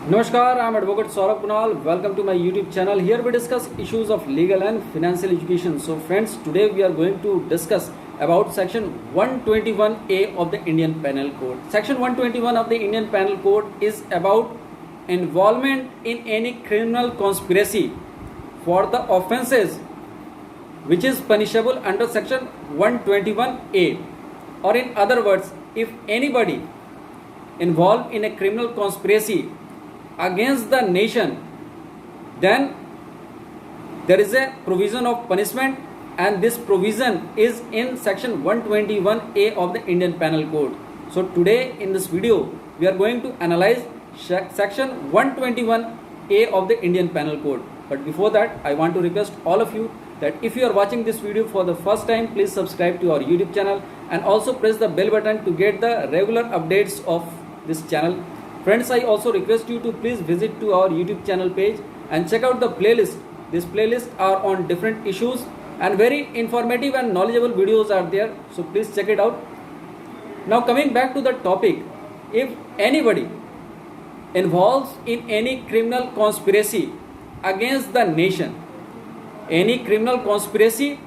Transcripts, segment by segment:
Namaskar, I am Advocate Saurabh Kunal. Welcome to my YouTube channel. Here we discuss issues of legal and financial education. So friends, today we are going to discuss about section 121A of the Indian Penal Code. Section 121 of the Indian Penal Code is about involvement in any criminal conspiracy for the offences which is punishable under section 121A, or in other words, if anybody involved in a criminal conspiracy against the nation, then there is a provision of punishment, and this provision is in section 121A of the Indian Penal Code. So today in this video we are going to analyze section 121A of the Indian Penal Code. But before that, I want to request all of you that if you are watching this video for the first time, please subscribe to our YouTube channel and also press the bell button to get the regular updates of this channel. Friends, I also request you to please visit to our YouTube channel page and check out the playlist. These playlists are on different issues and very informative and knowledgeable videos are there. So please check it out. Now coming back to the topic, if anybody involves in any criminal conspiracy against the nation, any criminal conspiracy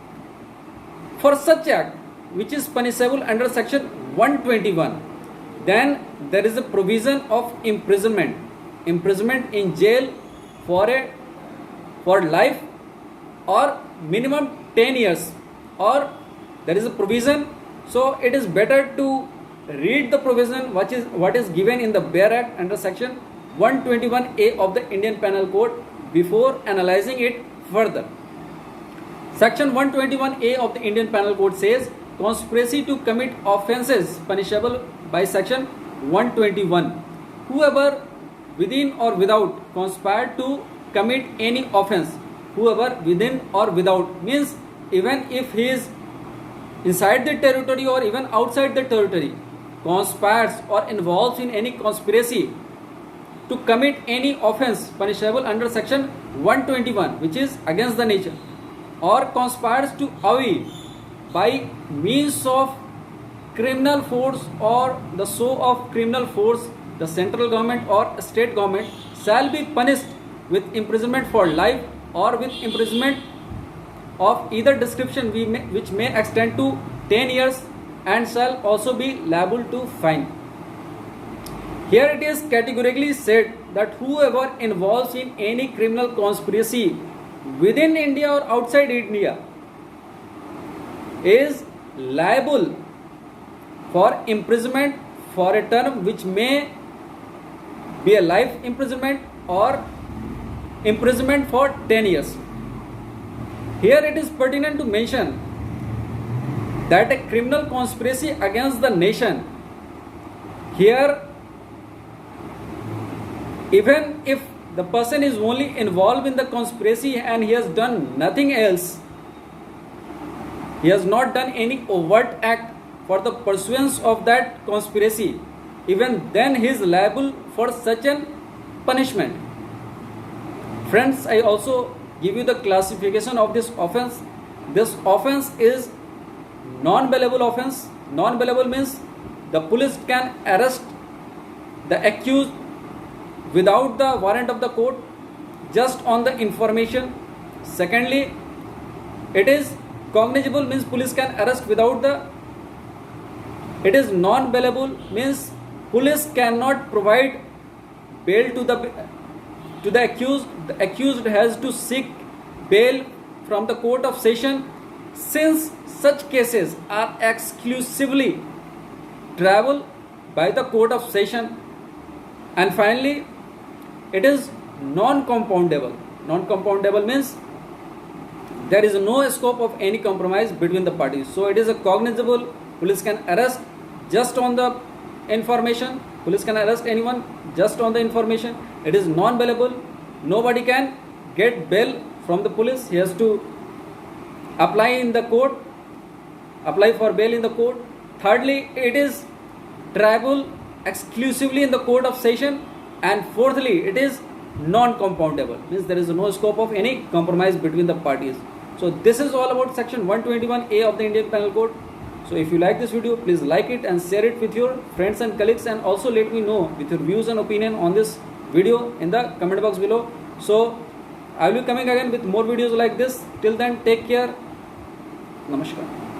for such act which is punishable under section 121, then there is a provision of imprisonment in jail for life or minimum 10 years, or there is a provision. So it is better to read the provision what is given in the bare act under section 121A of the Indian Penal Code before analyzing it further. Section 121A of the Indian Penal Code says conspiracy to commit offences punishable by section 121. Whoever within or without conspired to commit any offence, whoever within or without means even if he is inside the territory or even outside the territory, conspires or involves in any conspiracy to commit any offence punishable under section 121 which is against the nation, or conspires to avoid by means of criminal force or the show of criminal force the central government or state government, shall be punished with imprisonment for life or with imprisonment of either description which may extend to 10 years and shall also be liable to fine. Here it is categorically said that whoever involves in any criminal conspiracy within India or outside India is liable for imprisonment for a term which may be a life imprisonment or imprisonment for 10 years. Here it is pertinent to mention that a criminal conspiracy against the nation, here even if the person is only involved in the conspiracy and he has done nothing else, he has not done any overt act for the pursuance of that conspiracy, even then he is liable for such an punishment. Friends, I also give you the classification of this offence. This offence is non-bailable offence. Non-bailable means the police can arrest the accused without the warrant of the court, just on the information. Secondly, it is cognizable means police can arrest without the. It is non-bailable means police cannot provide bail to the accused. The accused has to seek bail from the court of session, since such cases are exclusively travel by the court of session. And finally, it is non-compoundable. Non-compoundable means there is no scope of any compromise between the parties. So it is a cognizable. Police can arrest just on the information. Police can arrest anyone just on the information. It is non-bailable. Nobody can get bail from the police. He has to apply in the court, apply for bail in the court. Thirdly, it is triable exclusively in the court of session. And fourthly, it is non-compoundable, means there is no scope of any compromise between the parties. So this is all about section 121A of the Indian Penal Code. So if you like this video, please like it and share it with your friends and colleagues, and also let me know with your views and opinion on this video in the comment box below. So I will be coming again with more videos like this. Till then, take care. Namaskar.